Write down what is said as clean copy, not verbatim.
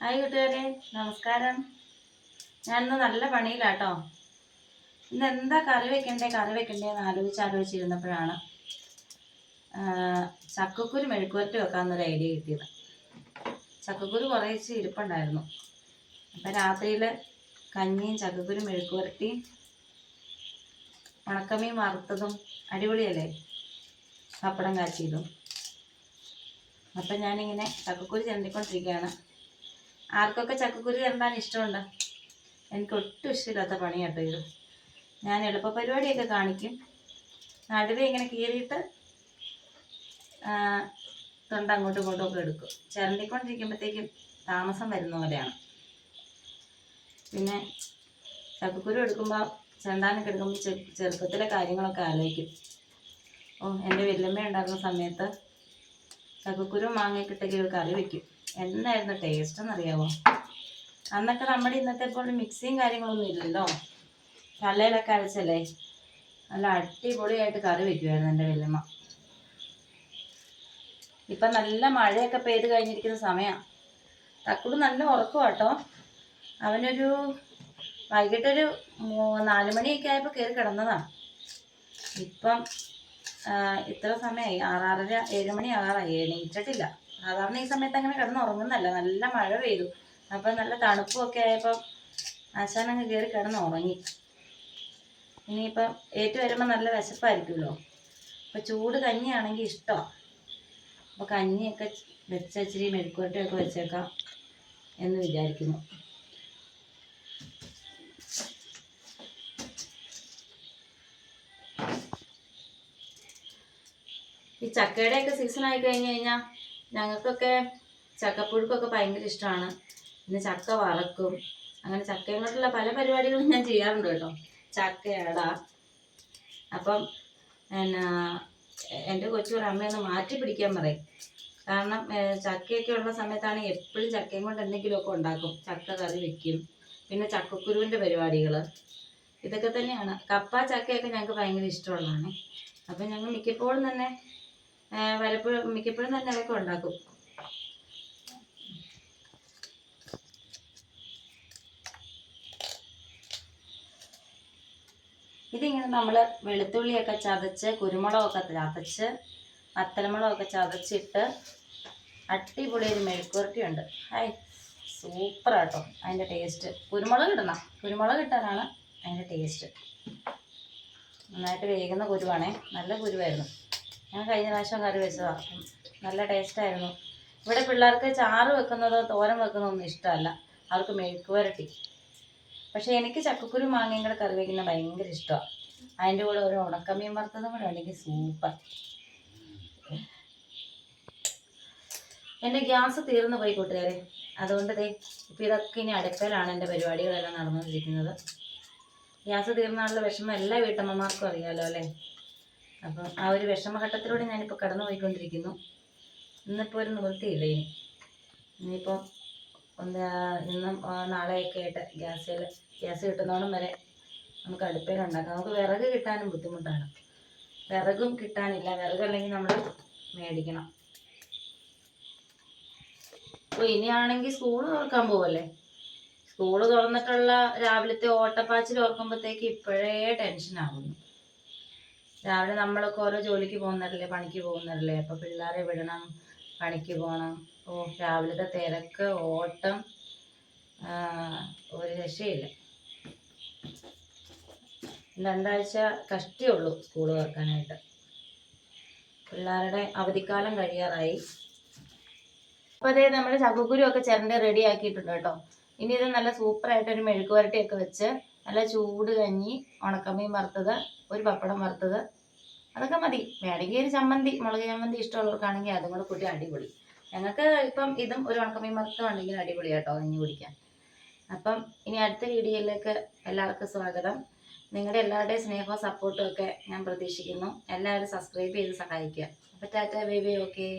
Hi കൂട്ടുകാരെ, നമസ്കാരം. ഞാനിന്ന് നല്ല പണിയിലാട്ടോ. ഇന്ന് എന്താ കറി വെക്കണ്ടേന്ന് ആലോചിച്ചിരുന്നപ്പോഴാണ് ചക്കക്കുരു മെഴുക്കുവരട്ടി വെക്കാമെന്നൊരു ഐഡിയ കിട്ടിയത്. ചക്കക്കുരു കുറേശ്ശെ ഇരിപ്പുണ്ടായിരുന്നു. അപ്പം രാത്രിയിൽ കഞ്ഞിയും ചക്കക്കുരു മെഴുക്കുവരട്ടിയും ഉണക്കമീൻ വറുത്തതും അടിപൊളിയല്ലേ, പപ്പടം കാച്ചിയതും. അപ്പം ഞാനിങ്ങനെ ചക്കക്കുരു ചിരണ്ടിക്കൊണ്ടിരിക്കുകയാണ്. ആർക്കൊക്കെ ചക്കക്കുരു ചിരണ്ടാൻ ഇഷ്ടമുണ്ട്? എനിക്ക് ഒട്ടും ഇഷ്ടമില്ലാത്ത പണി കേട്ടോ ഇത്. ഞാൻ എളുപ്പ പരിപാടിയൊക്കെ കാണിക്കും. നടുവേ ഇങ്ങനെ കീറിയിട്ട് തൊണ്ട അങ്ങോട്ടും ഇങ്ങോട്ടും ഒക്കെ എടുക്കും. ചിരണ്ടിക്കൊണ്ടിരിക്കുമ്പോഴത്തേക്കും താമസം വരുന്ന പോലെയാണ്. പിന്നെ ചക്കക്കുരു എടുക്കുമ്പോൾ ചിരണ്ടാനൊക്കെ എടുക്കുമ്പോൾ ചെറുപ്പത്തിലെ കാര്യങ്ങളൊക്കെ ആലോചിക്കും. എൻ്റെ വല്യമ്മ ഉണ്ടായിരുന്ന സമയത്ത് ചക്കക്കുരു മാങ്ങയൊക്കെ ഇട്ടൊക്കെ ഒരു കറി വയ്ക്കും. എന്തായിരുന്നു ടേസ്റ്റ് എന്നറിയാമോ? അന്നൊക്കെ നമ്മുടെ ഇന്നത്തെ പോലെ മിക്സിയും കാര്യങ്ങളൊന്നും ഇല്ലല്ലോ. കല്ലയിലൊക്കെ അരച്ചല്ലേ നല്ല അടിപൊളിയായിട്ട് കറി വയ്ക്കുമായിരുന്നു എൻ്റെ വല്യമ്മ. ഇപ്പം നല്ല മഴയൊക്കെ പെയ്ത് കഴിഞ്ഞിരിക്കുന്ന സമയമാണ്. തക്കുട് നല്ല ഉറക്കം കേട്ടോ. അവനൊരു വൈകിട്ടൊരു 4 മണിയൊക്കെ ആയപ്പോൾ കയറി കിടന്നതാണ്. ഇപ്പം ഇത്ര സമയമായി, 6:30 7 മണി ആകാറായി. എണീറ്റിട്ടില്ല. സാധാരണ ഈ സമയത്ത് അങ്ങനെ കിടന്ന് ഉറങ്ങുന്നല്ല. നല്ല മഴ പെയ്തു. അപ്പം നല്ല തണുപ്പൊക്കെ ആയപ്പം ആശാനങ്ങ് കയറി കിടന്ന് ഉറങ്ങി. ഇനിയിപ്പം ഏറ്റു വരുമ്പോൾ നല്ല വിശപ്പായിരിക്കുമല്ലോ. അപ്പം ചൂട് കഞ്ഞിയാണെങ്കിൽ ഇഷ്ടമാണ്. അപ്പോൾ കഞ്ഞിയൊക്കെ ഇച്ചിരി മെഴുക്കുവരട്ടിയൊക്കെ വെച്ചേക്കാം എന്ന് വിചാരിക്കുന്നു. ഈ ചക്കയുടെയൊക്കെ സീസൺ ആയി കഴിഞ്ഞ് കഴിഞ്ഞാൽ ഞങ്ങൾക്കൊക്കെ ചക്കപ്പുഴുക്കൊക്കെ ഭയങ്കര ഇഷ്ടമാണ്. പിന്നെ ചക്ക വറക്കും. അങ്ങനെ ചക്കയും കൊണ്ടുള്ള പല പരിപാടികളും ഞാൻ ചെയ്യാറുണ്ട് കേട്ടോ. ചക്കയട. അപ്പം എൻ്റെ കൊച്ചു അമ്മയൊന്ന് മാറ്റി പിടിക്കാൻ പറയും. കാരണം ചക്കയൊക്കെ ഉള്ള സമയത്താണ് എപ്പോഴും ചക്കയും കൊണ്ട് എന്തെങ്കിലുമൊക്കെ ഉണ്ടാക്കും. ചക്ക കറി വെക്കും. പിന്നെ ചക്കക്കുരുവിൻ്റെ പരിപാടികൾ ഇതൊക്കെ തന്നെയാണ്. കപ്പ ചക്കയൊക്കെ ഞങ്ങൾക്ക് ഭയങ്കര ഇഷ്ടമുള്ളതാണ്. അപ്പം ഞങ്ങൾ മിക്കപ്പോഴും തന്നെ അതൊക്കെ ഉണ്ടാക്കും. ഇതിങ്ങനെ നമ്മൾ വെളുത്തുള്ളിയൊക്കെ ചതച്ച്, കുരുമുളകൊക്കെ ചതച്ച്, വത്തലമുളകൊക്കെ ചതച്ചിട്ട് അടിപൊളി ഒരു മെഴുക്കുവരട്ടിയുണ്ട്. സൂപ്പറാട്ടോ അതിൻ്റെ ടേസ്റ്റ്. കുരുമുളക് ഇടണം. കുരുമുളക് ഇട്ടാലാണ് അതിൻ്റെ ടേസ്റ്റ്. നന്നായിട്ട് വേകുന്ന കുരുവാണേ. നല്ല കുരുവായിരുന്നു. ഞാൻ കഴിഞ്ഞ പ്രാവശ്യം കറി വെച്ചതാണ്. നല്ല ടേസ്റ്റായിരുന്നു. ഇവിടെ പിള്ളേർക്ക് ചാറ് വെക്കുന്നതോ തോരൻ വെക്കുന്നതോ ഒന്നും ഇഷ്ടമല്ല. അവർക്ക് മെഴുക്കുവരട്ടി. പക്ഷേ എനിക്ക് ചക്കക്കുരു മാങ്ങയും കൂടെ കറി വയ്ക്കുന്നത് ഭയങ്കര ഇഷ്ടമാണ്. അതിൻ്റെ കൂടെ ഒരു ഉണക്കമീൻ വറുത്തതും കൂടെ ഉണ്ടെങ്കിൽ സൂപ്പർ. എൻ്റെ ഗ്യാസ് തീർന്നു പോയി കൂട്ടുകാരെ. അതുകൊണ്ട് ഇപ്പം ഇതൊക്കെ ഇനി അടുക്കലാണ് എൻ്റെ പരിപാടികളെല്ലാം നടന്നുകൊണ്ടിരിക്കുന്നത്. ഗ്യാസ് തീർന്നാലുള്ള വിഷമം എല്ലാ വീട്ടമ്മമാർക്കും അറിയാമല്ലോ അല്ലേ. അപ്പം ആ ഒരു വിഷമഘട്ടത്തിലൂടെ ഞാനിപ്പോൾ കടന്നു പോയിക്കൊണ്ടിരിക്കുന്നു. ഇന്നിപ്പോൾ ഒരു നിവൃത്തിയില്ല. ഇനിയിപ്പോൾ ഇന്നും നാളെയൊക്കെ ആയിട്ട് ഗ്യാസ് കിട്ടുന്നോണം വരെ നമുക്ക് അടുപ്പയിലുണ്ടാക്കാം. നമുക്ക് വിറക് കിട്ടാനും ബുദ്ധിമുട്ടാണ്. വിറകും കിട്ടാനില്ല. വിറകല്ലെങ്കിൽ നമ്മൾ മേടിക്കണം. അപ്പോൾ ഇനിയാണെങ്കിൽ സ്കൂൾ തുറക്കാൻ പോവല്ലേ. സ്കൂൾ തുറന്നിട്ടുള്ള രാവിലത്തെ ഓട്ടപ്പാച്ചിൽ ഓർക്കുമ്പോഴത്തേക്ക് ഇപ്പോഴേ ടെൻഷനാകുന്നു. രാവിലെ നമ്മളൊക്കെ ഓരോ ജോലിക്ക് പോകുന്നവരല്ലേ, പണിക്ക് പോകുന്നവരല്ലേ. അപ്പോൾ പിള്ളേരെ വിടണം, പണിക്ക് പോകണം. രാവിലത്തെ തിരക്ക്, ഓട്ടം, ഒരു രക്ഷയില്ല. 2 ആഴ്ച കഷ്ടേ ഉള്ളൂ സ്കൂൾ തുറക്കാനായിട്ട്. പിള്ളേരുടെ അവധിക്കാലം കഴിയാറായി. അപ്പോൾ നമ്മൾ ചക്കക്കുരു ഒക്കെ ചിരണ്ടി റെഡി ആക്കിയിട്ടുണ്ട് കേട്ടോ. ഇനി ഇത് നല്ല സൂപ്പറായിട്ടൊരു മെഴുക്കുവരട്ടിയൊക്കെ വെച്ച് നല്ല ചൂട് കഞ്ഞി, ഉണക്കമീൻ വറുത്തത്, ഒരു പപ്പടം വറുത്തത്, അതൊക്കെ മതി. വേണമെങ്കിൽ ഒരു ചമ്മന്തി, മുളക് ചമ്മന്തി ഇഷ്ടമുള്ളവർക്കാണെങ്കിൽ അതും കൂടെ കൂട്ടി അടിപൊളി. ഞങ്ങൾക്ക് ഇപ്പം ഇതും ഒരു ഉണക്കമീൻ വറുത്തതും ഉണ്ടെങ്കിൽ അടിപൊളി കേട്ടോ കഞ്ഞി കുടിക്കാൻ. അപ്പം ഇനി അടുത്ത വീഡിയോയിലേക്ക് എല്ലാവർക്കും സ്വാഗതം. നിങ്ങളുടെ എല്ലാവരുടെയും സ്നേഹവും സപ്പോർട്ടും ഒക്കെ ഞാൻ പ്രതീക്ഷിക്കുന്നു. എല്ലാവരും സബ്സ്ക്രൈബ് ചെയ്ത് സഹായിക്കുക. അപ്പോൾ ടാറ്റ ബൈ ബൈ. ഓക്കേ.